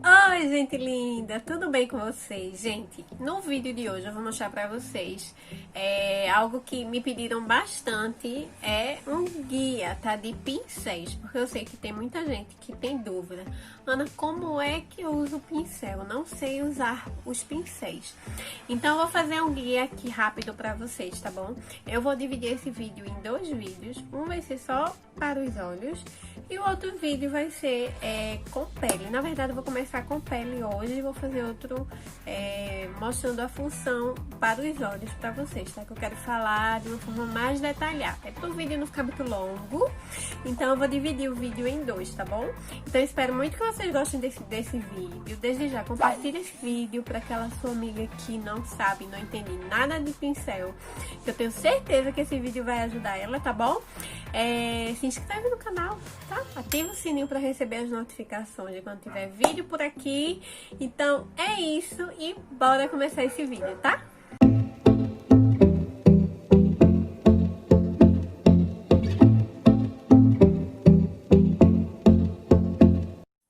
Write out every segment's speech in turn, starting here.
Oi, gente linda! Tudo bem com vocês? Gente, no vídeo de hoje eu vou mostrar pra vocês algo que me pediram bastante, é um guia, tá? De pincéis, porque eu sei que tem muita gente que tem dúvida. Ana, como é que eu uso o pincel? Eu não sei usar os pincéis. Então eu vou fazer um guia aqui rápido pra vocês, tá bom? Eu vou dividir esse vídeo em dois vídeos. Um vai ser só para os olhos e o outro vídeo vai ser com pele. Na verdade eu vou começar com pele hoje e vou fazer outro mostrando a função para os olhos para vocês, tá? Que eu quero falar de uma forma mais detalhada. É para o vídeo não ficar muito longo, então eu vou dividir o vídeo em dois, tá bom? Então eu espero muito que vocês gostem desse vídeo. Desde já, compartilhe esse vídeo para aquela sua amiga que não sabe, não entende nada de pincel, que eu tenho certeza que esse vídeo vai ajudar ela, tá bom? Se inscreve no canal, tá? Ativa o sininho para receber as notificações de quando tiver vídeo por aqui. Então é isso e bora começar esse vídeo, tá?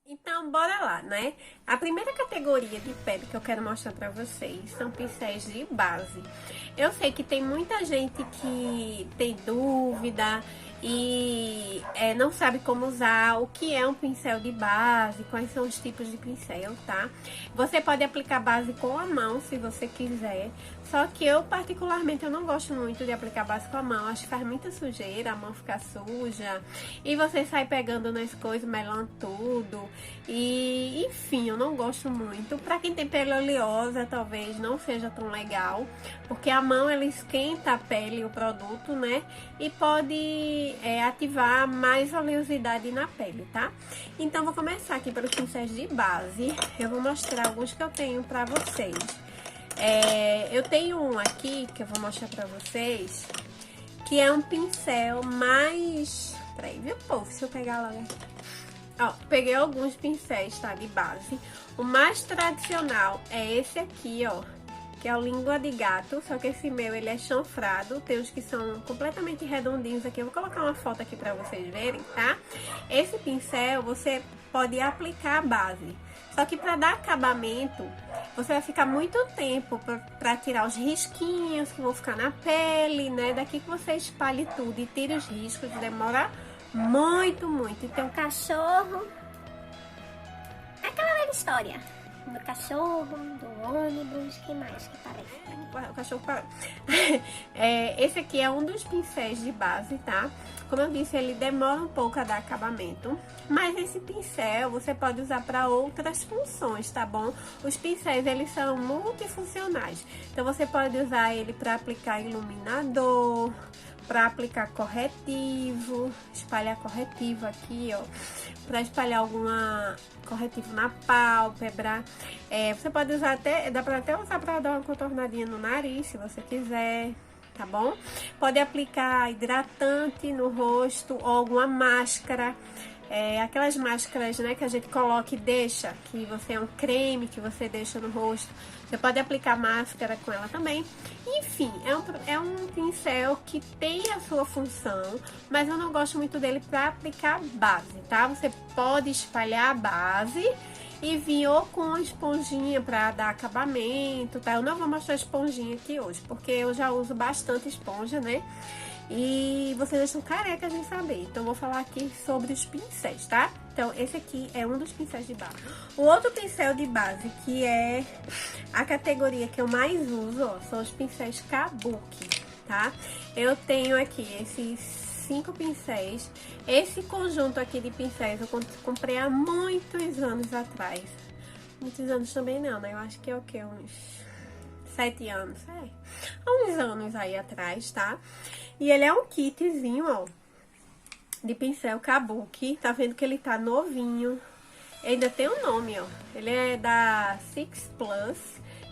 Então bora lá, né? A primeira categoria de pele que eu quero mostrar pra vocês são pincéis de base. Eu sei que tem muita gente que tem dúvida e não sabe como usar, o que é um pincel de base, quais são os tipos de pincel, tá? Você pode aplicar base com a mão, se você quiser, só que eu particularmente eu não gosto muito de aplicar base com a mão, acho que faz muita sujeira, a mão fica suja, e você sai pegando nas coisas, melando tudo, e enfim, eu não gosto muito. Pra quem tem pele oleosa, talvez não seja tão legal, porque a mão ela esquenta a pele, o produto, né, e pode ativar mais oleosidade na pele, tá? Então vou começar aqui pelos pincéis de base. Eu vou mostrar alguns que eu tenho pra vocês. Eu tenho um aqui que eu vou mostrar pra vocês, que é um pincel mais... Peraí, viu, povo? Deixa eu pegar logo aqui. Ó, peguei alguns pincéis, tá, de base. O mais tradicional é esse aqui, ó, que é o língua de gato, só que esse meu ele é chanfrado, tem uns que são completamente redondinhos aqui. Eu vou colocar uma foto aqui pra vocês verem, tá? Esse pincel você pode aplicar a base, só que pra dar acabamento, você vai ficar muito tempo pra tirar os risquinhos que vão ficar na pele, né? Daqui que você espalhe tudo e tire os riscos, demora muito, muito. E tem um cachorro, aquela velha história do cachorro, do ônibus, que mais que parece? O cachorro parou. Esse aqui é um dos pincéis de base, tá? Como eu disse, ele demora um pouco a dar acabamento, mas esse pincel você pode usar para outras funções, tá bom? Os pincéis, eles são multifuncionais, então você pode usar ele para aplicar iluminador, para aplicar corretivo, espalhar corretivo aqui, ó, para espalhar alguma corretivo na pálpebra. Você pode usar até, dá para até usar para dar uma contornadinha no nariz, se você quiser, tá bom? Pode aplicar hidratante no rosto ou alguma máscara. Aquelas máscaras, né, que a gente coloca e deixa, que você é um creme que você deixa no rosto. Você pode aplicar máscara com ela também. Enfim, é um pincel que tem a sua função, mas eu não gosto muito dele para aplicar base, tá? Você pode espalhar a base e vir ou com esponjinha para dar acabamento, tá? Eu não vou mostrar a esponjinha aqui hoje, porque eu já uso bastante esponja, né? E vocês estão carecas de saber, então eu vou falar aqui sobre os pincéis, tá? Então esse aqui é um dos pincéis de base. O outro pincel de base, que é a categoria que eu mais uso, ó, são os pincéis Kabuki, tá? Eu tenho aqui esses 5 pincéis. Esse conjunto aqui de pincéis eu comprei há muitos anos atrás. Muitos anos também não, né? Eu acho que é o quê? Uns 7 anos, há uns anos aí atrás, tá? E ele é um kitzinho, ó, de pincel Kabuki. Tá vendo que ele tá novinho. Ainda tem um nome, ó. Ele é da Six Plus.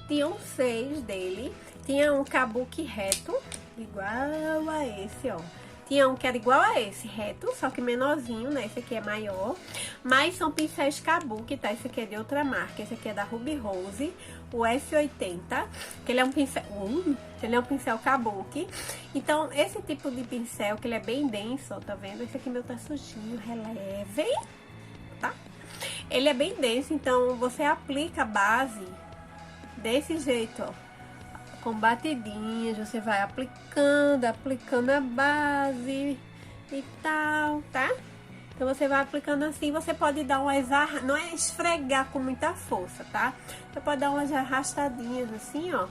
Tinha um 6 dele. Tinha um Kabuki reto, igual a esse, ó. Tinha um que era igual a esse, reto, só que menorzinho, né? Esse aqui é maior. Mas são pincéis Kabuki, tá? Esse aqui é de outra marca. Esse aqui é da Ruby Rose, o F80. Que ele é um pincel... ele é um pincel Kabuki. Então, esse tipo de pincel, que ele é bem denso, ó, tá vendo? Esse aqui meu tá sujinho, relevem, tá? Ele é bem denso, então você aplica a base desse jeito, ó, com batidinhas, você vai aplicando a base e tal, tá? Então você vai aplicando assim, você pode dar umas não é esfregar com muita força, tá? Você pode dar umas arrastadinhas assim, ó,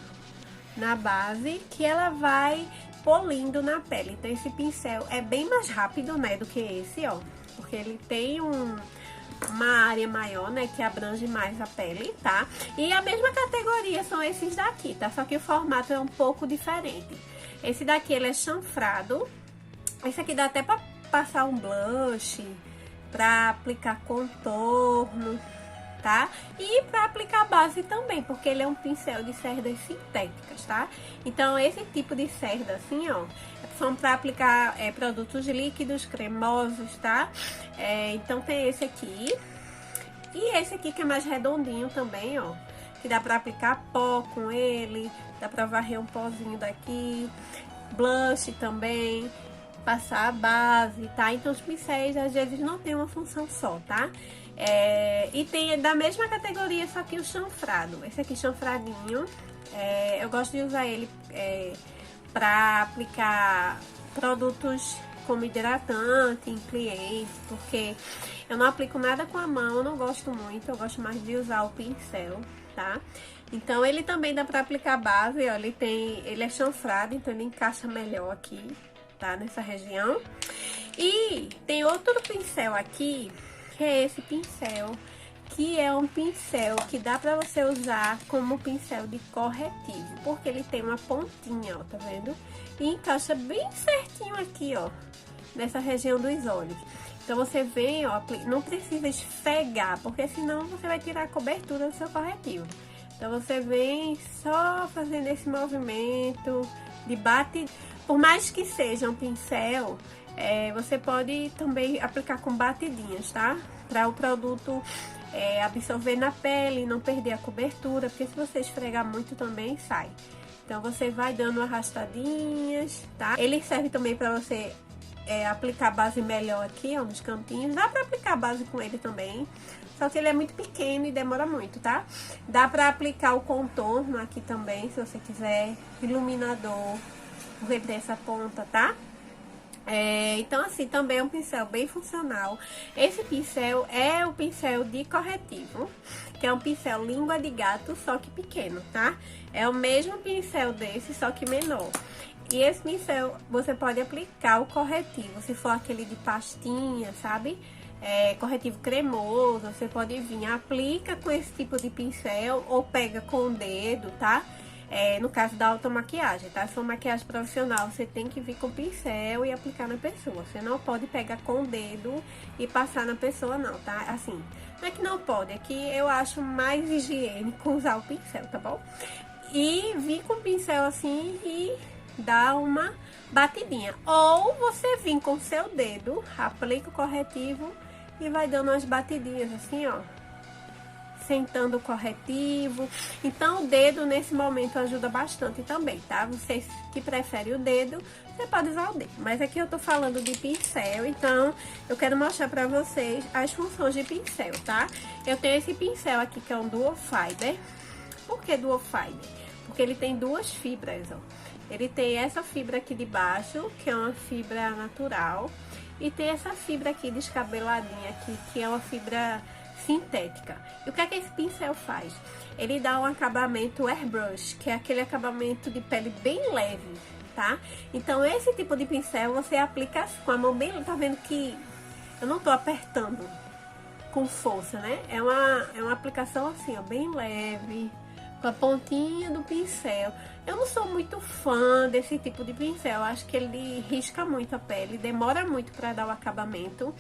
na base, que ela vai polindo na pele. Então esse pincel é bem mais rápido, né, do que esse, ó, porque ele tem uma área maior, né, que abrange mais a pele, tá? E a mesma categoria são esses daqui, tá? Só que o formato é um pouco diferente. Esse daqui, ele é chanfrado. Esse aqui dá até pra passar um blush, pra aplicar contorno, tá? E pra aplicar base também, porque ele é um pincel de cerdas sintéticas, tá? Então, esse tipo de cerda, assim, ó, são pra aplicar produtos líquidos, cremosos, tá? Então, tem esse aqui. E esse aqui que é mais redondinho também, ó, que dá pra aplicar pó com ele, dá pra varrer um pozinho daqui, blush também, passar a base, tá? Então os pincéis às vezes não tem uma função só, tá? E tem da mesma categoria, só que o chanfrado. Esse aqui chanfradinho, eu gosto de usar ele pra aplicar produtos como hidratante em clientes, porque eu não aplico nada com a mão, eu não gosto muito, eu gosto mais de usar o pincel, tá? Então ele também dá pra aplicar base, ó, ele é chanfrado, então ele encaixa melhor aqui, tá? Nessa região. E tem outro pincel aqui, que é esse pincel, que é um pincel que dá pra você usar como pincel de corretivo, porque ele tem uma pontinha, ó, tá vendo? E encaixa bem certinho aqui, ó, nessa região dos olhos. Então você vem, ó, não precisa esfregar, porque senão você vai tirar a cobertura do seu corretivo. Então você vem só fazendo esse movimento de bate. Por mais que seja um pincel, você pode também aplicar com batidinhas, tá? Para o produto absorver na pele, não perder a cobertura, porque se você esfregar muito também sai. Então você vai dando arrastadinhas, tá? Ele serve também para você aplicar base melhor aqui, ó, nos cantinhos. Dá pra aplicar base com ele também, só que ele é muito pequeno e demora muito, tá? Dá pra aplicar o contorno aqui também, se você quiser, iluminador, porque tem essa ponta, tá? Então assim, também é um pincel bem funcional. Esse pincel é o pincel de corretivo, que é um pincel língua de gato, só que pequeno, tá? É o mesmo pincel desse, só que menor. E esse pincel, você pode aplicar o corretivo, se for aquele de pastinha, sabe? Corretivo cremoso, você pode vir, aplica com esse tipo de pincel ou pega com o dedo, tá? No caso da automaquiagem, tá? Se for maquiagem profissional, você tem que vir com o pincel e aplicar na pessoa. Você não pode pegar com o dedo e passar na pessoa, não, tá? Assim, não é que não pode, é que eu acho mais higiênico usar o pincel, tá bom? E vir com o pincel assim e dar uma batidinha. Ou você vir com o seu dedo, aplica o corretivo e vai dando umas batidinhas assim, ó, sentando o corretivo. Então o dedo nesse momento ajuda bastante também, tá? Vocês que preferem o dedo, você pode usar o dedo. Mas aqui eu tô falando de pincel, então eu quero mostrar pra vocês as funções de pincel, tá? Eu tenho esse pincel aqui que é um Dual Fiber. Por que Dual Fiber? Porque ele tem duas fibras, ó. Ele tem essa fibra aqui de baixo, que é uma fibra natural, e tem essa fibra aqui descabeladinha aqui, que é uma fibra sintética. E o que é que esse pincel faz? Ele dá um acabamento airbrush, que é aquele acabamento de pele bem leve, tá? Então esse tipo de pincel você aplica com a mão bem, tá vendo que eu não tô apertando com força, né? É uma aplicação assim, ó, bem leve, com a pontinha do pincel. Eu não sou muito fã desse tipo de pincel, acho que ele risca muito a pele, demora muito pra dar o acabamento.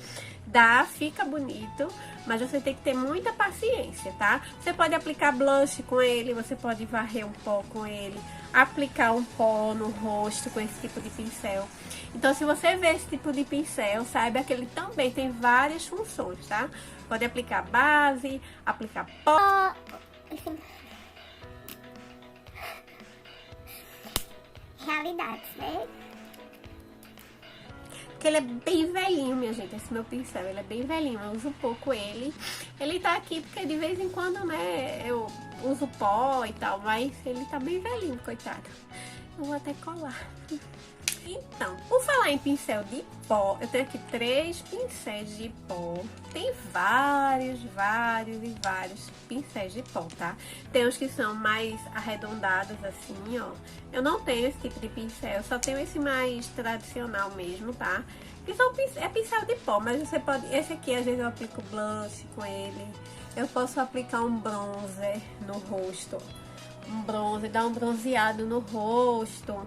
Fica bonito, mas você tem que ter muita paciência, tá? Você pode aplicar blush com ele, você pode varrer um pó com ele, aplicar um pó no rosto com esse tipo de pincel. Então, se você vê esse tipo de pincel, saiba que ele também tem várias funções, tá? Pode aplicar base, aplicar pó. Realidades, né? porque ele é bem velhinho, minha gente, esse meu pincel, ele é bem velhinho, eu uso pouco ele. Ele tá aqui porque de vez em quando, né, eu uso pó e tal, mas ele tá bem velhinho, coitado. Eu vou até colar. Então, por falar em pincel de pó, eu tenho aqui 3 pincéis de pó. Tem vários pincéis de pó, tá? Tem uns que são mais arredondados assim, ó. Eu não tenho esse tipo de pincel, só tenho esse mais tradicional mesmo, tá? Que são pincel de pó, mas você pode... Esse aqui, às vezes eu aplico blush com ele. Eu posso aplicar um bronzer no rosto. Um bronzer, dar um bronzeado no rosto.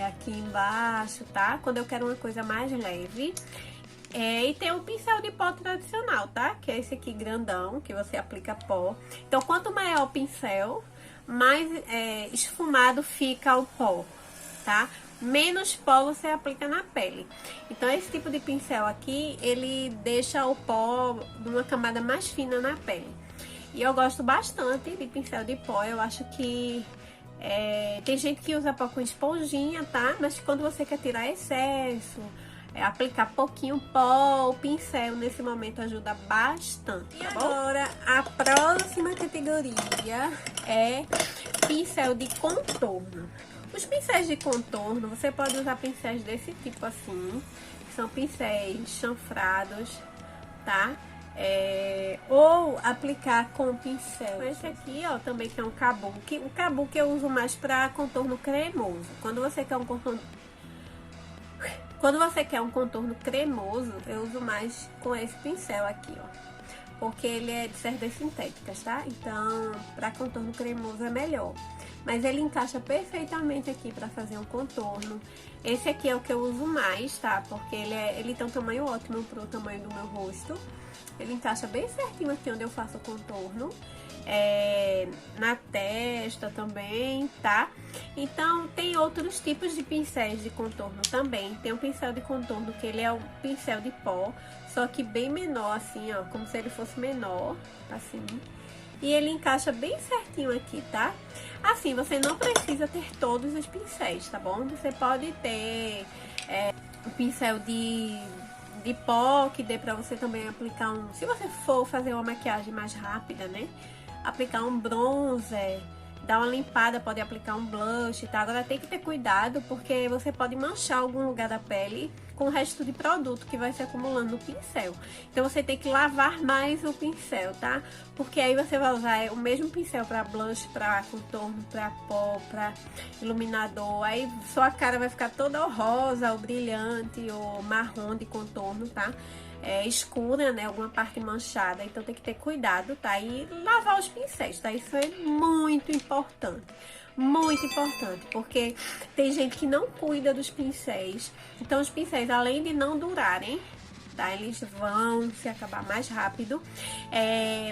Aqui embaixo, tá? Quando eu quero uma coisa mais leve. E tem o pincel de pó tradicional, tá? Que é esse aqui grandão, que você aplica pó. Então, quanto maior o pincel, mais esfumado fica o pó, tá? Menos pó você aplica na pele. Então, esse tipo de pincel aqui, ele deixa o pó de uma camada mais fina na pele. E eu gosto bastante de pincel de pó, eu acho que... tem gente que usa pó com esponjinha, tá? Mas quando você quer tirar excesso, aplicar pouquinho pó, o pincel nesse momento ajuda bastante, tá bom? Agora, a próxima categoria é pincel de contorno. Os pincéis de contorno, você pode usar pincéis desse tipo assim, que são pincéis chanfrados, tá? Ou aplicar com pincel. Esse aqui, ó, também que é um kabuki. O kabuki eu uso mais para contorno cremoso. Quando você quer um contorno cremoso, eu uso mais com esse pincel aqui, ó. Porque ele é de cerdas sintéticas, tá? Então, para contorno cremoso é melhor. Mas ele encaixa perfeitamente aqui para fazer um contorno. Esse aqui é o que eu uso mais, tá? Porque ele tem um tamanho ótimo pro tamanho do meu rosto. Ele encaixa bem certinho aqui onde eu faço o contorno. Na testa também, tá? Então, tem outros tipos de pincéis de contorno também. Tem um pincel de contorno que ele é um pincel de pó, só que bem menor, assim, ó. Como se ele fosse menor, assim. E ele encaixa bem certinho aqui, tá? Assim, você não precisa ter todos os pincéis, tá bom? Você pode ter um pincel de pó, que dê pra você também aplicar um... Se você for fazer uma maquiagem mais rápida, né? Aplicar um bronzer, dar uma limpada, pode aplicar um blush, tá? Agora tem que ter cuidado, porque você pode manchar algum lugar da pele com o resto de produto que vai se acumulando no pincel. Então você tem que lavar mais o pincel, tá? Porque aí você vai usar o mesmo pincel para blush, para contorno, para pó, para iluminador. Aí sua cara vai ficar toda rosa, ou brilhante, ou marrom de contorno, tá? Escura, né? Alguma parte manchada. Então tem que ter cuidado, tá? E lavar os pincéis, tá? Isso é muito importante. Muito importante, porque tem gente que não cuida dos pincéis. Então os pincéis, além de não durarem, tá? Eles vão se acabar mais rápido.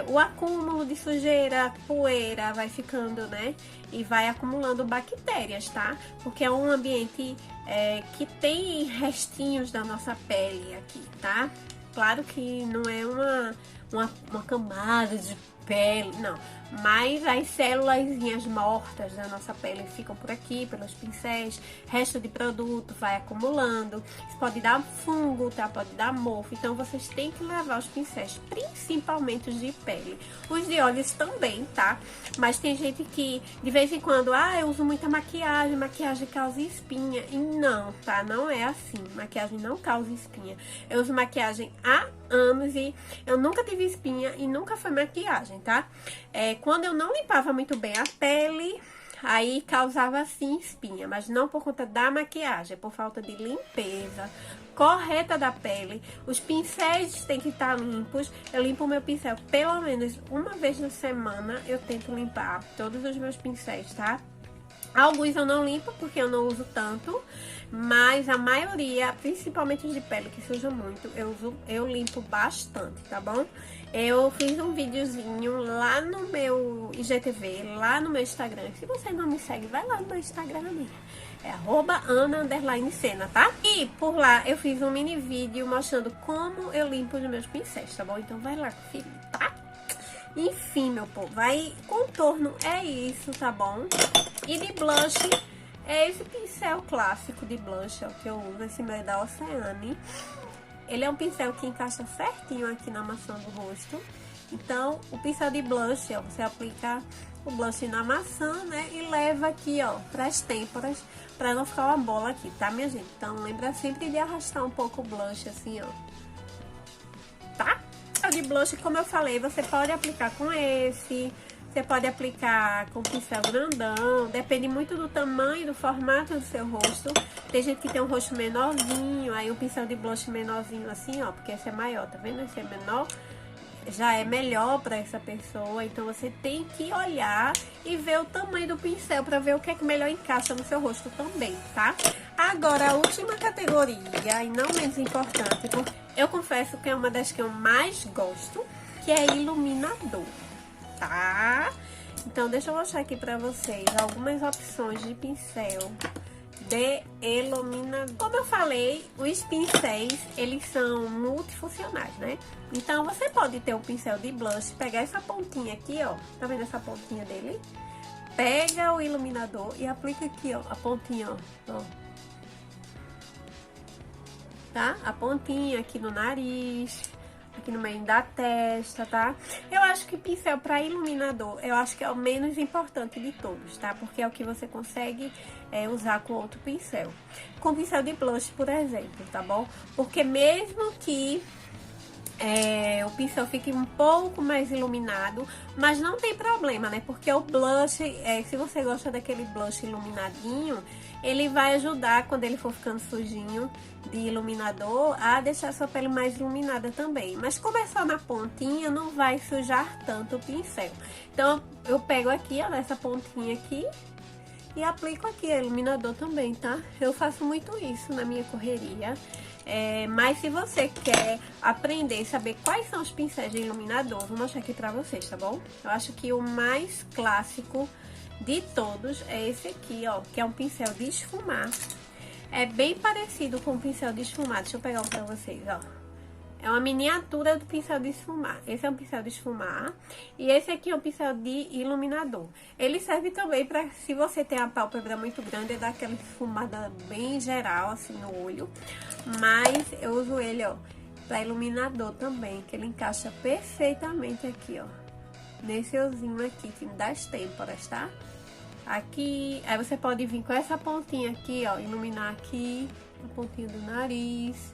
O acúmulo de sujeira, poeira vai ficando, né? E vai acumulando bactérias, tá? Porque é um ambiente que tem restinhos da nossa pele aqui, tá? Claro que não é uma camada de pele, não. Mas as célulazinhas mortas da nossa pele ficam por aqui, pelos pincéis. Resto de produto vai acumulando. Isso pode dar fungo, tá? Pode dar mofo. Então, vocês têm que lavar os pincéis, principalmente os de pele. Os de olhos também, tá? Mas tem gente que, de vez em quando, eu uso muita maquiagem, maquiagem causa espinha. E não, tá? Não é assim. Maquiagem não causa espinha. Eu uso maquiagem há anos e eu nunca tive espinha e nunca foi maquiagem, tá? Quando eu não limpava muito bem a pele, aí causava sim espinha, mas não por conta da maquiagem, é por falta de limpeza correta da pele. Os pincéis têm que estar limpos. Eu limpo o meu pincel pelo menos uma vez na semana, eu tento limpar todos os meus pincéis, tá? Alguns eu não limpo porque eu não uso tanto, mas a maioria, principalmente os de pele que sujam muito, eu limpo bastante, tá bom? Eu fiz um videozinho lá no meu IGTV, lá no meu Instagram. Se você não me segue, vai lá no meu Instagram, amiga. É @ana_cena, tá? E por lá eu fiz um mini vídeo mostrando como eu limpo os meus pincéis, tá bom? Então vai lá conferir, tá? Enfim, meu povo, contorno é isso, tá bom? E de blush, É esse pincel clássico de blush, ó, que eu uso, esse meu é da Oceane. Ele é um pincel que encaixa certinho aqui na maçã do rosto. Então, o pincel de blush, ó, você aplica o blush na maçã, né? E leva aqui, ó, pras têmporas, pra não ficar uma bola aqui, tá, minha gente? Então, lembra sempre de arrastar um pouco o blush, assim, ó. Tá? O de blush, como eu falei, você pode aplicar com esse, você pode aplicar com pincel grandão, depende muito do tamanho, do formato do seu rosto. Tem gente que tem um rosto menorzinho, aí o pincel de blush menorzinho assim, ó, porque esse é maior, tá vendo? Esse é menor, já é melhor pra essa pessoa, então você tem que olhar e ver o tamanho do pincel pra ver o que é que melhor encaixa no seu rosto também, tá? Agora, a última categoria, e não menos importante, porque eu confesso que é uma das que eu mais gosto, que é iluminador, tá? Então, deixa eu mostrar aqui pra vocês algumas opções de pincel de iluminador. Como eu falei, os pincéis, eles são multifuncionais, né? Então, você pode ter o pincel de blush, pegar essa pontinha aqui, ó. Tá vendo essa pontinha dele? Pega o iluminador e aplica aqui, ó, a pontinha, ó. Tá? A pontinha aqui no nariz, aqui no meio da testa, tá? Eu acho que pincel para iluminador, eu acho que é o menos importante de todos, tá? Porque é o que você consegue usar com outro pincel. Com pincel de blush, por exemplo, tá bom? Porque mesmo que o pincel fique um pouco mais iluminado, mas não tem problema, né? Porque o blush, se você gosta daquele blush iluminadinho, ele vai ajudar, quando ele for ficando sujinho de iluminador, a deixar sua pele mais iluminada também. Mas como é só na pontinha, não vai sujar tanto o pincel. Então, eu pego aqui, ó, nessa pontinha aqui, e aplico aqui iluminador também, tá? Eu faço muito isso na minha correria. Mas se você quer aprender e saber quais são os pincéis de iluminador, vou mostrar aqui pra vocês, tá bom? Eu acho que o mais clássico de todos é esse aqui, ó, que é um pincel de esfumar. É bem parecido com o pincel de esfumar, deixa eu pegar um pra vocês, ó. É uma miniatura do pincel de esfumar. Esse é um pincel de esfumar e esse aqui é um pincel de iluminador. Ele serve também pra, se você tem a pálpebra muito grande, dar aquela esfumada bem geral, assim, no olho. Mas eu uso ele, ó, pra iluminador também, que ele encaixa perfeitamente aqui, ó, nesse euzinho aqui, das têmporas, tá? Aqui, aí você pode vir com essa pontinha aqui, ó, iluminar aqui, a pontinha do nariz,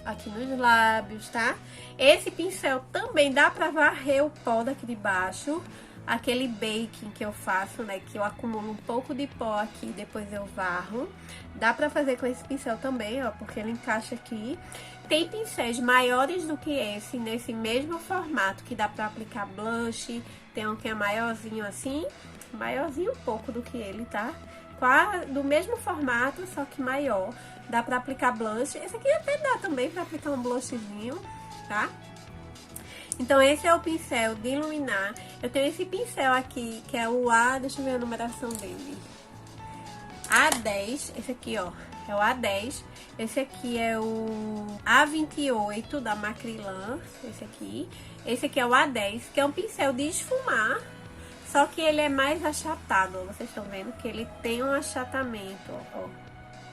aqui nos lábios, tá? Esse pincel também dá pra varrer o pó daqui de baixo, aquele baking que eu faço, né, que eu acumulo um pouco de pó aqui, depois eu varro. Dá pra fazer com esse pincel também, ó, porque ele encaixa aqui. Tem pincéis maiores do que esse, nesse mesmo formato, que dá pra aplicar blush. Tem um que é maiorzinho assim, maiorzinho um pouco do que ele, tá? Do mesmo formato, só que maior. Dá pra aplicar blush. Esse aqui até dá também pra aplicar um blushzinho, tá? Então, esse é o pincel de iluminar. Eu tenho esse pincel aqui, que é o A... Deixa eu ver a numeração dele. A10. Esse aqui, ó, é o A10. Esse aqui é o A28 da Macrylan. Esse aqui. Esse aqui é o A10, que é um pincel de esfumar. Só que ele é mais achatado, ó. Vocês estão vendo que ele tem um achatamento, ó.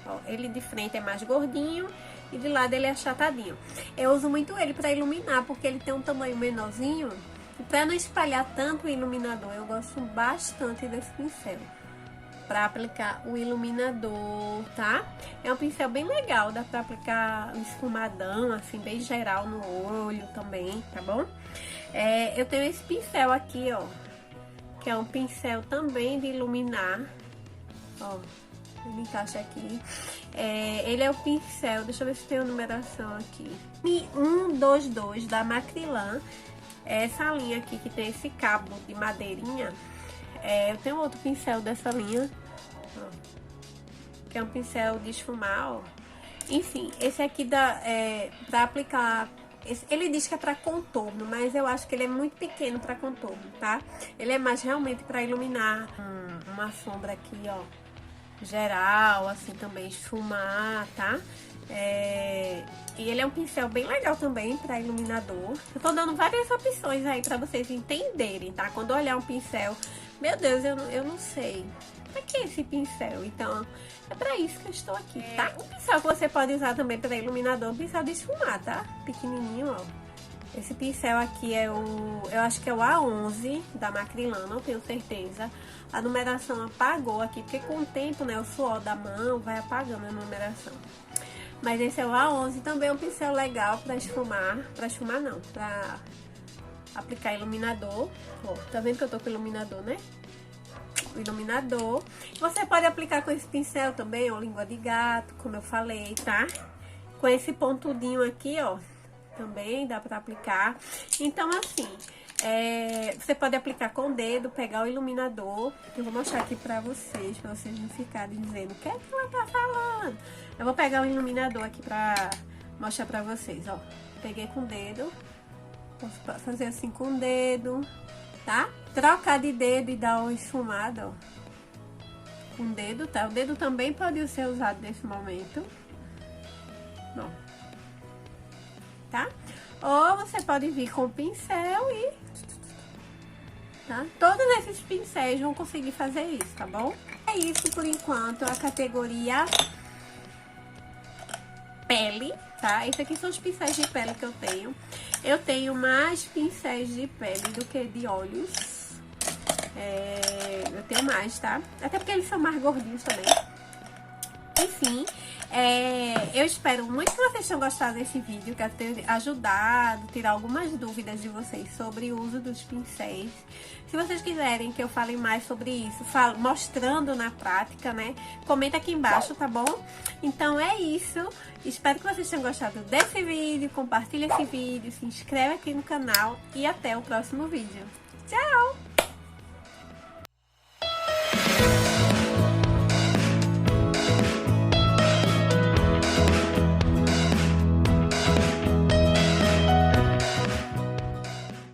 Ó, ele de frente é mais gordinho e de lado ele é achatadinho. Eu uso muito ele pra iluminar, porque ele tem um tamanho menorzinho. E pra não espalhar tanto o iluminador, eu gosto bastante desse pincel pra aplicar o iluminador, tá? É um pincel bem legal, dá pra aplicar um esfumadão, assim, bem geral no olho também, tá bom? Eu tenho esse pincel aqui, ó, que é um pincel também de iluminar, ó. Ele encaixa aqui. Ele é o pincel, deixa eu ver se tem a numeração aqui. 122 da Macrylan. Essa linha aqui que tem esse cabo de madeirinha. Eu tenho outro pincel dessa linha, ó, que é um pincel de esfumar, ó. Enfim, esse aqui dá pra aplicar. Ele diz que é pra contorno, mas eu acho que ele é muito pequeno pra contorno, tá? Ele é mais realmente pra iluminar uma sombra aqui, ó, geral, assim, também esfumar, tá? E ele é um pincel bem legal também pra iluminador. Eu tô dando várias opções aí pra vocês entenderem, tá? Quando olhar um pincel, meu Deus, eu não sei. pra que esse pincel? Então, é pra isso que eu estou aqui, tá? Um pincel que você pode usar também para iluminador, um pincel de esfumar, tá? Pequenininho, ó. Esse pincel aqui é eu acho que é o A11 da Macrylan, não tenho certeza. A numeração apagou aqui, porque com o tempo, né, o suor da mão vai apagando a numeração. Mas esse é o A11, também é um pincel legal pra esfumar não, pra aplicar iluminador. Ó, tá vendo que eu tô com iluminador, né? O iluminador. Você pode aplicar com esse pincel também, ó, língua de gato, como eu falei, tá? Com esse pontudinho aqui, ó, também dá pra aplicar. Então, assim, você pode aplicar com o dedo, pegar o iluminador. Eu vou mostrar aqui pra vocês não ficarem dizendo o que é que ela tá falando. Eu vou pegar o iluminador aqui pra mostrar pra vocês, ó. Peguei com o dedo. Posso fazer assim com o dedo, tá? Trocar de dedo e dar uma esfumada, ó. Com o dedo, tá? O dedo também pode ser usado nesse momento. Ó. Tá? Ou você pode vir com o pincel e... tá? Todos esses pincéis vão conseguir fazer isso, tá bom? É isso por enquanto, a categoria pele, tá? Esses aqui são os pincéis de pele que eu tenho. Eu tenho mais pincéis de pele do que de olhos. Eu tenho mais, tá? Até porque eles são mais gordinhos também. Enfim, eu espero muito que vocês tenham gostado desse vídeo, que eu tenha ajudado, tirar algumas dúvidas de vocês sobre o uso dos pincéis. Se vocês quiserem que eu fale mais sobre isso, mostrando na prática, né? Comenta aqui embaixo, tá bom? Então é isso. Espero que vocês tenham gostado desse vídeo. Compartilha esse vídeo, se inscreve aqui no canal e até o próximo vídeo. Tchau!